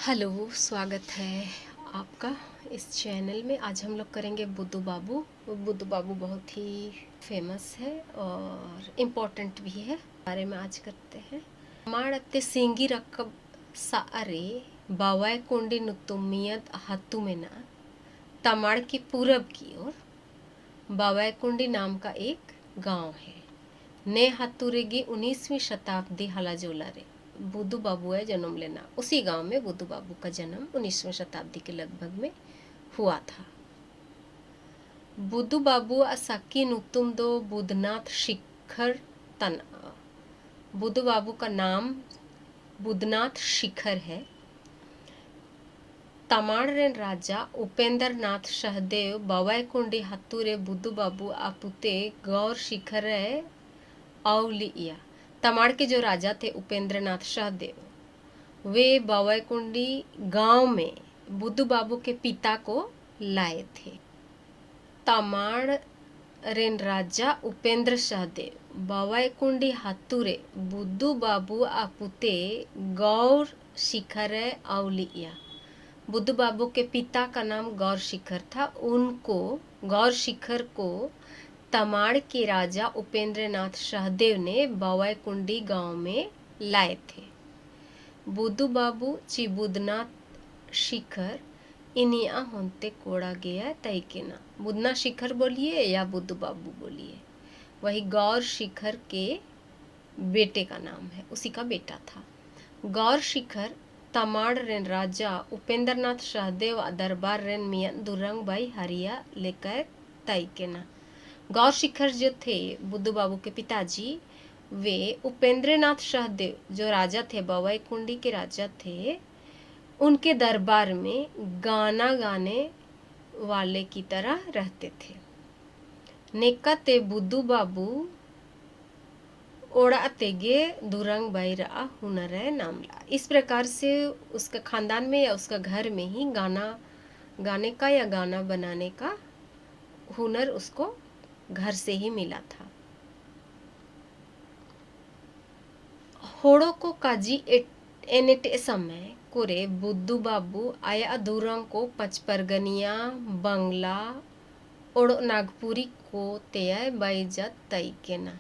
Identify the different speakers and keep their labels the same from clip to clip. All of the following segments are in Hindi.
Speaker 1: हेलो, स्वागत है आपका इस चैनल में। आज हम लोग करेंगे बुद्धू बाबू। बुद्धू बाबू बहुत ही फेमस है और इम्पोर्टेंट भी है, बारे में आज करते हैं। माड़ते सिंगी रकब सारे बावाय कुंडी नुतुमियत हतुमेना तमाड़ की पूरब की ओर बावाय कुंडी नाम का एक गांव है। ने हतुरेगी 19वीं शताब्दी हलाजोला रे बुद्धू बाबू है जन्म लेना। उसी गांव में बुद्धू बाबू का जन्म 19वीं शताब्दी के लगभग में हुआ था। बुद्धू बाबू असाकी नुतुम दो बुधनाथ शिखर तना। बुद्धू बाबू का नाम बुधनाथ शिखर है। तमाड़रेन राजा उपेंद्र नाथ सहदेव बवाई कुंडी हतुरे बुद्धू बाबू आपुते गौर शिखर औलिया। तमाड़ के जो राजा थे उपेंद्र नाथ सहदेव, वे बावयकुंडी गांव में बुद्धू बाबू के पिता को लाए थे। तमाड़ रेन राजा उपेंद्र सहदेव बावयकुंडी हतुरे बुद्धू बाबू आपुते गौर शिखर औलिया। बुद्धू बाबू के पिता का नाम गौर शिखर था। उनको गौर शिखर को तमाड़ के राजा उपेंद्र नाथ सहदेव ने बावयकुंडी गांव में लाए थे। बुद्धू बाबू ची बुधनाथ शिखर इनिया होते कोड़ा गया तैकेना। बुधनाथ शिखर बोलिए या बुद्धू बाबू बोलिए, वही गौर शिखर के बेटे का नाम है, उसी का बेटा था। गौर शिखर तमाड़ रेन राजा उपेंद्र नाथ सहदेव दरबार रेन मियाँ दुरंग भाई हरिया लेकर तैकेना। गौर शिखर जो थे बुद्धू बाबू के पिताजी, वे उपेंद्र नाथ सहदेव जो राजा थे, बवाई कुंडी के राजा थे, उनके दरबार में गाना गाने वाले की तरह रहते थे। नेका ते बुद्धू बाबू ओड़ा तेगे दुरंग बैरा हुनर नामला। इस प्रकार से उसका खानदान में या उसका घर में ही गाने का या गाना बनाने का हुनर उसको घर से ही मिला था। होड़ो को काजी एनेटे समय कोरे बुद्धू बाबू आया दुरंग को पचपरगनिया बंगला ओड़ो नागपुरी को तेय बैजत तैकेना।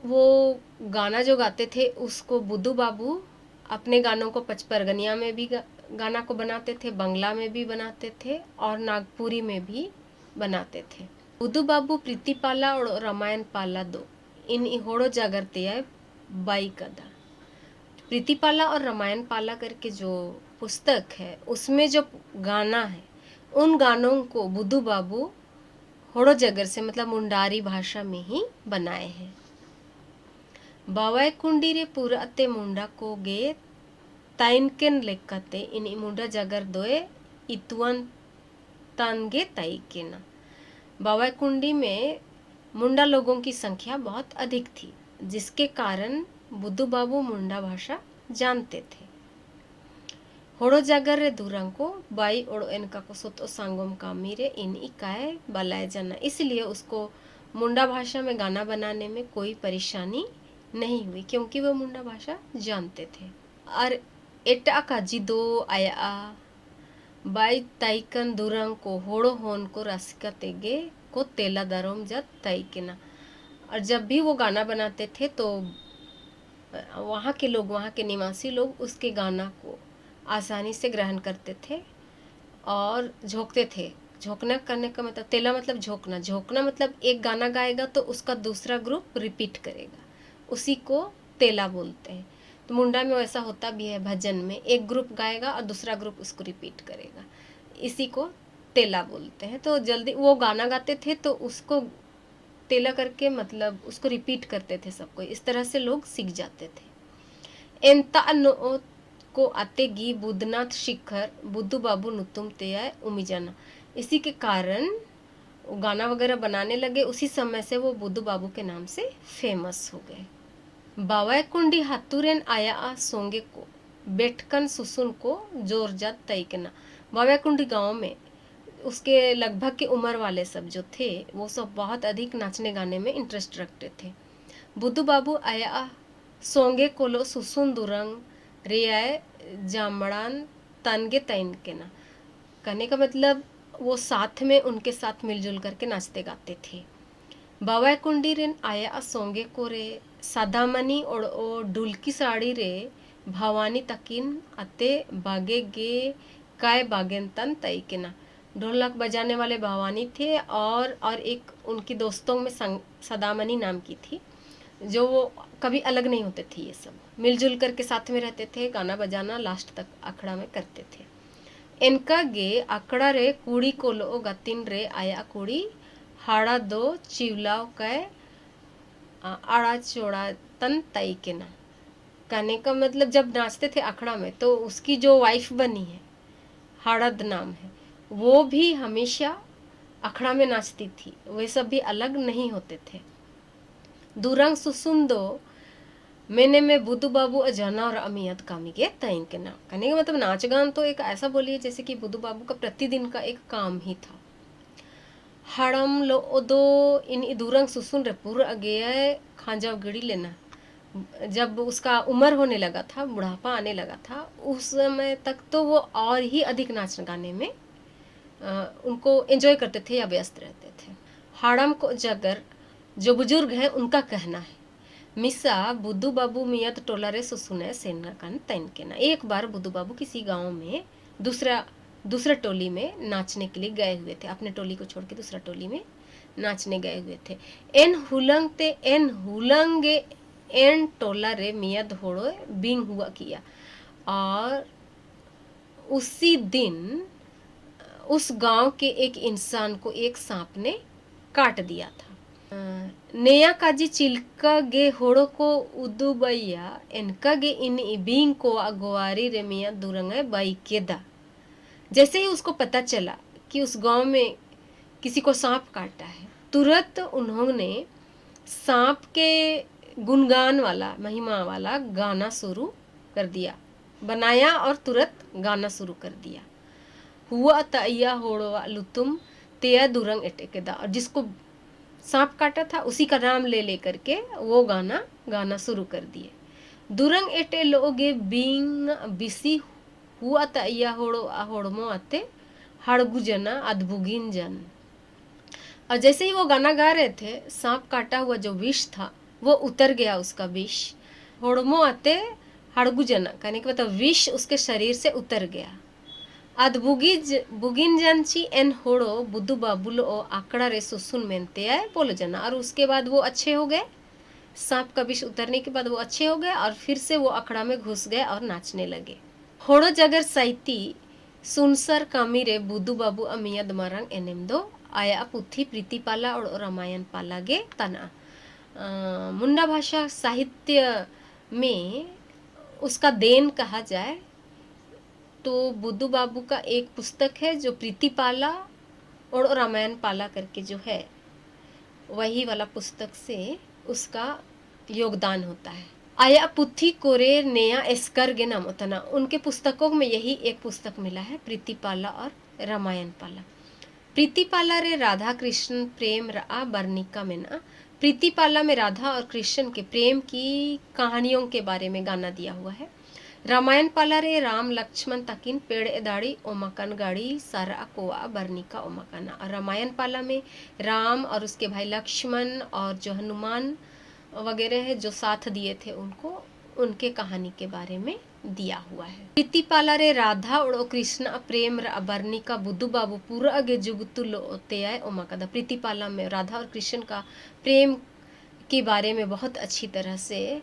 Speaker 1: वो गाना जो गाते थे उसको बुद्धू बाबू अपने गानों को पचपरगनिया में भी गाना को बनाते थे, बंगला में भी बनाते थे और नागपुरी में भी बनाते थे। बुद्धू बाबू प्रीतिपाला और रामायण पाला दो इन होड़ो जागरते है बाई कदा। प्रीतिपाला और रामायण पाला करके जो पुस्तक है उसमें जो गाना है, उन गानों को बुद्धू बाबू होड़ो जगर से मतलब मुंडारी भाषा में ही बनाए हैं। बावाय कुंडी रे पुराते मुंडा को गे ताइनकेन लेक्कते इन मुंडा जगर दोए इतुअन तानगे ताइकेना। बावाय कुंडी में मुंडा लोगों की संख्या बहुत अधिक थी, जिसके कारण बुद्धू बाबू मुंडा भाषा जानते थे। होड़ो जागर रे दुरंग को बाई ओड़ो इनका को सोतो सांगोम कामी रे इन इकाए बलाए जाना। इसलिए उसको मुंडा भाषा में गाना बनाने में कोई परेशानी नहीं हुई, क्योंकि वो मुंडा भाषा जानते थे। और एटा काजी दो आया बाई ताइकन दुरंग को होड़ो होन को रसिका तेगे को तेला दरोम जत ताइकेना। और जब भी वो गाना बनाते थे तो वहाँ के लोग, वहाँ के निवासी लोग उसके गाना को आसानी से ग्रहण करते थे और झोंकते थे। झोंकना करने का मतलब तेला मतलब झोंकना। झोंकना मतलब एक गाना गाएगा तो उसका दूसरा ग्रुप रिपीट करेगा, उसी को तेला बोलते हैं। तो मुंडा में वैसा होता भी है, भजन में एक ग्रुप गाएगा और दूसरा ग्रुप उसको रिपीट करेगा, इसी को तेला बोलते हैं। तो जल्दी वो गाना गाते थे तो उसको तेला करके मतलब उसको रिपीट करते थे सबको, इस तरह से लोग सीख जाते थे। एंता को आतेगी बुधनाथ शिखर बुद्धू बाबू नुतुम तेय उमिजाना। इसी के कारण वो गाना वगैरह बनाने लगे, उसी समय से वो बुद्धू बाबू के नाम से फेमस हो गए। बावाय कुंडी हतुरेन आया सोंगे को बेटकन सुसुन को जोरजात तैकना। बावाय कुंडी गाँव में उसके लगभग की उम्र वाले सब जो थे वो सब बहुत अधिक नाचने गाने में इंटरेस्ट रखते थे। बुद्धू बाबू आया सोंगे कोलो सुसुन दुरंग रियाय जामड़ान तनगे तैन के ना, कहने का मतलब वो साथ में उनके साथ मिलजुल करके नाचते गाते थे। बावाय कुंडी रेन आया सोंगे को रे सादामनी और ओ डुलकी साड़ी रे भवानी तकिन अते बागे गे काय बागेन तन तई के ना। ढोलक बजाने वाले भवानी थे और एक उनकी दोस्तों में सदामनी नाम की थी, जो वो कभी अलग नहीं होते थे। ये सब मिलजुल करके साथ में रहते थे, गाना बजाना लास्ट तक अखड़ा में करते थे। इनका गे अकड़ा रे कुड़ी को लो गतिन रे आया कुड़ी हाड़ा दो चिवलाव कै आड़ा चोड़ा तन तई के ना। कहने का मतलब जब नाचते थे अखड़ा में तो उसकी जो वाइफ बनी है, हाड़द नाम है, वो भी हमेशा अखड़ा में नाचती थी। वे सब भी अलग नहीं होते थे। दूरंग सुसुंदो मैंने में बुद्धू बाबू अजाना और अमियत कामी के तैन के ना। कहने का मतलब नाच गान तो एक ऐसा बोलिए जैसे कि बुद्धू बाबू का प्रतिदिन का एक काम ही था। हड़म लो दो इन दूरंग सुसुन रे पूरा अगे खांजा गिड़ी लेना। जब उसका उम्र होने लगा था, बुढ़ापा आने लगा था, उस समय तक तो वो और ही अधिक नाच गाने में उनको एंजॉय करते थे या व्यस्त रहते थे। हाड़म को जगर जो बुजुर्ग हैं उनका कहना है, मिसा बुद्धू बाबू मियत टोला रे सुसुने सेना कन तैन के ना। एक बार बुद्धू बाबू किसी गांव में दूसरे टोली में नाचने के लिए गए हुए थे। अपने टोली को छोड़ के दूसरा टोली में नाचने गए हुए थे। एन हुलंगे एन टोला रे मियत होड़ो बिंग हुआ किया। और उसी दिन उस गांव के एक इंसान को एक सांप ने काट दिया था। नेया काजी चिल्का गे होड़ो को उदुबैया इनका गे इन इबिंग को अगवारी रे मिया दुरंगे बाई केदा। जैसे ही उसको पता चला कि उस गांव में किसी को सांप काटा है, तुरंत उन्होंने सांप के गुणगान वाला महिमा वाला गाना शुरू कर दिया, बनाया और तुरंत गाना शुरू कर दिया। हुआ तैया होड़वा लुतुम तेया दुरंग एटेकेदा। और जिसको सांप काटा था उसी का नाम ले लेकर के वो गाना शुरू कर दिए। दुरंग एटे लोगे बिंग बिसी हुआ तैया होड़मो आते हड़गु जना अदबुगिन जन। और जैसे ही वो गाना गा रहे थे, सांप काटा हुआ जो विष था वो उतर गया, उसका विष। होड़मो आते हड़गु जना कहने के मतलब विष उसके शरीर से उतर गया। अद बुगिन जानची एन होड़ो बुद्धू बाबुलो आकड़ा रे सुसुन मेनते आए बोलो जना। और उसके बाद वो अच्छे हो गए, सांप का विष उतरने के बाद वो अच्छे हो गए और फिर से वो अखड़ा में घुस गए और नाचने लगे। होड़ो जगर साइती सुनसर कामी रे बुद्धू बाबू अमिया दमारंग एनेम दो आया पुथी प्रीति पाला और रामायण पाला गे तना। मुंडा भाषा साहित्य में उसका देन कहा जाए तो बुद्धू बाबू का एक पुस्तक है जो प्रीति पाला और रामायण पाला करके जो है, वही वाला पुस्तक से उसका योगदान होता है। आया पुथी कोरे नया एस्कर गे नाम होता ना। उनके पुस्तकों में यही एक पुस्तक मिला है, प्रीति पाला और रामायण पाला। प्रीति पाला रे राधा कृष्ण प्रेम रा बर्णिका में ना, प्रीति पाला में राधा और कृष्ण के प्रेम की कहानियों के बारे में गाना दिया हुआ है। रामायण पाला रे राम लक्ष्मण तकिन पेड़ एदाड़ी ओमकन गाड़ी सारा कोआ बर्निका ओमकना। और रामायण पाला में राम और उसके भाई लक्ष्मण और जो हनुमान वगैरह है जो साथ दिए थे उनको, उनके कहानी के बारे में दिया हुआ है। प्रीति पाला रे राधा और कृष्ण प्रेम बर्निका बुद्धू बाबू पूरा अगे जुगतुल आए ओमकदा। प्रीति पाला में राधा और कृष्ण का प्रेम के बारे में बहुत अच्छी तरह से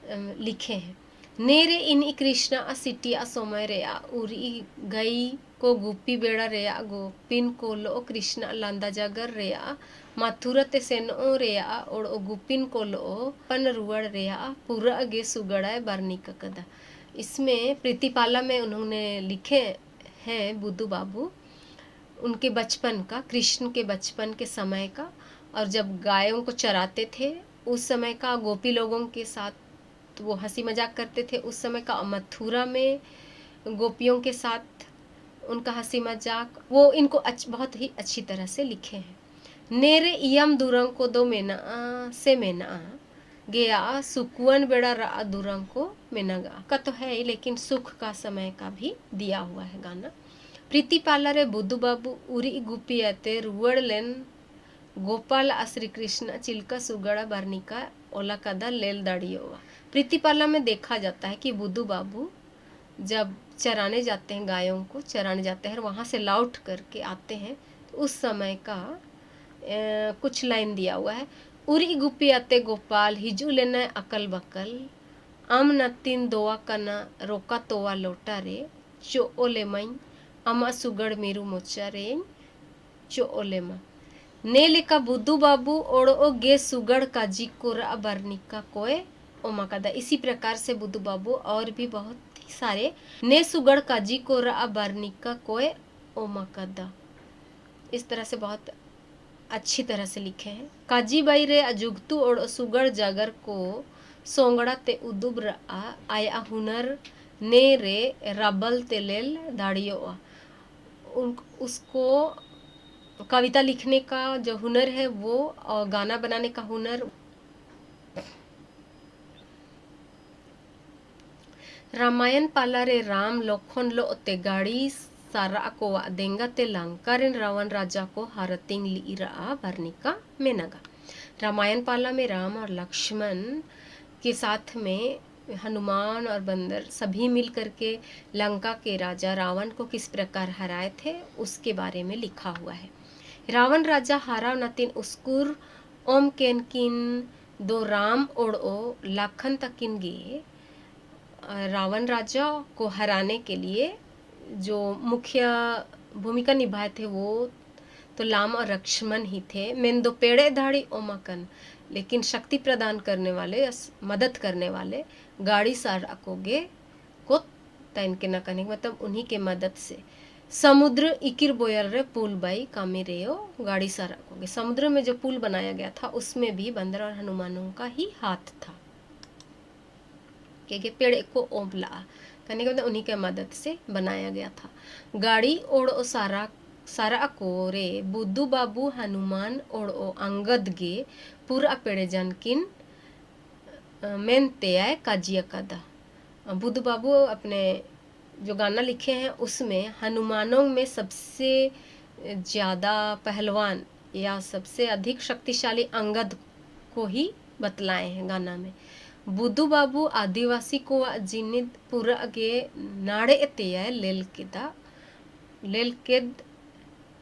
Speaker 1: लिखे हैं। नेरे इन कृष्णा सिटिया सोमय रेया उरी गई को गुप्पी बेड़ा रेया गोपिन को लो कृष्णा लांदा जागर रेया माथुरते सेनो रेया और गुप्पिन को लो पन रुअड़ रेया पूरा अगे सुगड़ा बर्निका कदा। इसमें प्रीतिपाला में उन्होंने लिखे हैं बुद्धू बाबू उनके बचपन का, कृष्ण के बचपन के समय का, और जब गायों को चराते थे उस समय का, गोपी लोगों के साथ तो वो हंसी मजाक करते थे उस समय का, मथुरा में गोपियों के साथ उनका हंसी मजाक, वो इनको बहुत ही अच्छी तरह से लिखे हैं। नेरे इयम दूरंग को दो मेना से मेना गया सुकुवन बेड़ा रा दुरंग को मेनगा का तो है ही, लेकिन सुख का समय का भी दिया हुआ है गाना। प्रीति पाला रे बुद्धू बाबू उरी गुपी आते रुवड़ लेन गोपाल श्री कृष्ण चिल्का सुगड़ा बर्निका ओला कदा लेल दाड़ियोवा। प्रीति पाला में देखा जाता है कि बुद्धू बाबू जब चराने जाते हैं, गायों को चराने जाते हैं, वहाँ से लौट करके आते हैं, तो उस समय का कुछ लाइन दिया हुआ है। उरी गुपी आते गोपाल हिजू लेना अकल बकल आम नतीन दोआ कना रोका तोवा लोटा रे चो ओले मई अमा सुगड़ मेरू मोचा रे चो ओले मा ने लेका बुद्धू बाबू ओड़ो गे सुगड़ काजी कोरा बर्निका कोय ओमा कदा। इसी प्रकार से बुद्धू बाबू और भी बहुत ही सारे ने सुगड़ काजी कोरा बर्निका कोय ओमा कदा, इस तरह से बहुत अच्छी तरह से लिखे हैं। काजी बाई रे अजुगतू और सुगड़ जागर को सोंगड़ा ते उदुब रआ आया हुनर ने रे रबल तेलेल दाड़ियोआ। उसको कविता लिखने का जो हुनर है वो और गाना बनाने का हुनर। रामायण पाला रे राम लखन लो ते गाड़ी सारा को देंगा ते लंका रे रावण राजा को हरतिंग ली रहा भरनिका मेनगा। रामायण पाला में राम और लक्ष्मण के साथ में हनुमान और बंदर सभी मिल करके लंका के राजा रावण को किस प्रकार हराए थे उसके बारे में लिखा हुआ है। रावण राजा हारा नतिन उसकुर ओम केनकिन दो राम ओड़ो लाखन तकिन गे। रावण राजा को हराने के लिए जो मुख्य भूमिका निभाए थे वो तो राम और लक्ष्मण ही थे। मेन दो पेड़े धाड़ी ओमकन, लेकिन शक्ति प्रदान करने वाले, मदद करने वाले गाड़ी सारा को तैन के न करने, मतलब उन्हीं के मदद से समुद्र इकिर बोयर रे पुल बाई कामी रेयो गाड़ी सारा कोगे। समुद्र में जो पुल बनाया गया था उसमें भी बंदर और हनुमानों का ही हाथ था, के पेड़ को ओबला करने के मतलब उन्हीं के मदद से बनाया गया था। गाड़ी ओड़ो सारा सारा को रे बुद्धू बाबू हनुमान ओड़ो अंगद गे पूरा पेड़े जनकिन मेन तेय काजिया कदा। बुद्धू बाबू अपने जो गाना लिखे हैं उसमें हनुमानों में सबसे ज़्यादा पहलवान या सबसे अधिक शक्तिशाली अंगद को ही बतलाए हैं गाना में। बुद्धू बाबू आदिवासी को जिन्निद पूरा गे नाड़े तेय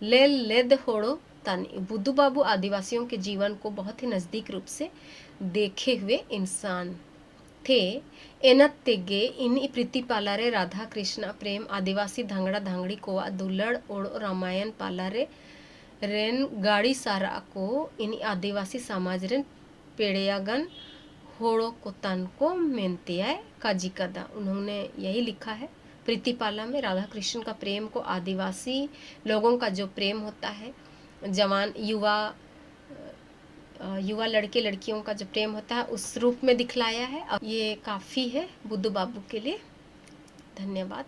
Speaker 1: लेल लेद होड़ो तानी। बुद्धू बाबू आदिवासियों के जीवन को बहुत ही नज़दीक रूप से देखे हुए इंसान थे। एनत तेगे इन प्रीति पाला रे राधा कृष्ण प्रेम आदिवासी धांगड़ा धांगड़ी को दुलड़ ओड़ो रामायण पाला रे रेन गाड़ी सारा को इन आदिवासी समाज रेन पेड़ियागन होड़ो को तन को मेनतिया काजी कदा। उन्होंने यही लिखा है प्रीति पाला में राधा कृष्ण का प्रेम को, आदिवासी लोगों का जो प्रेम होता है, जवान युवा लड़के लड़कियों का जो प्रेम होता है उस रूप में दिखलाया है। ये काफ़ी है बुद्धू बाबू के लिए। धन्यवाद।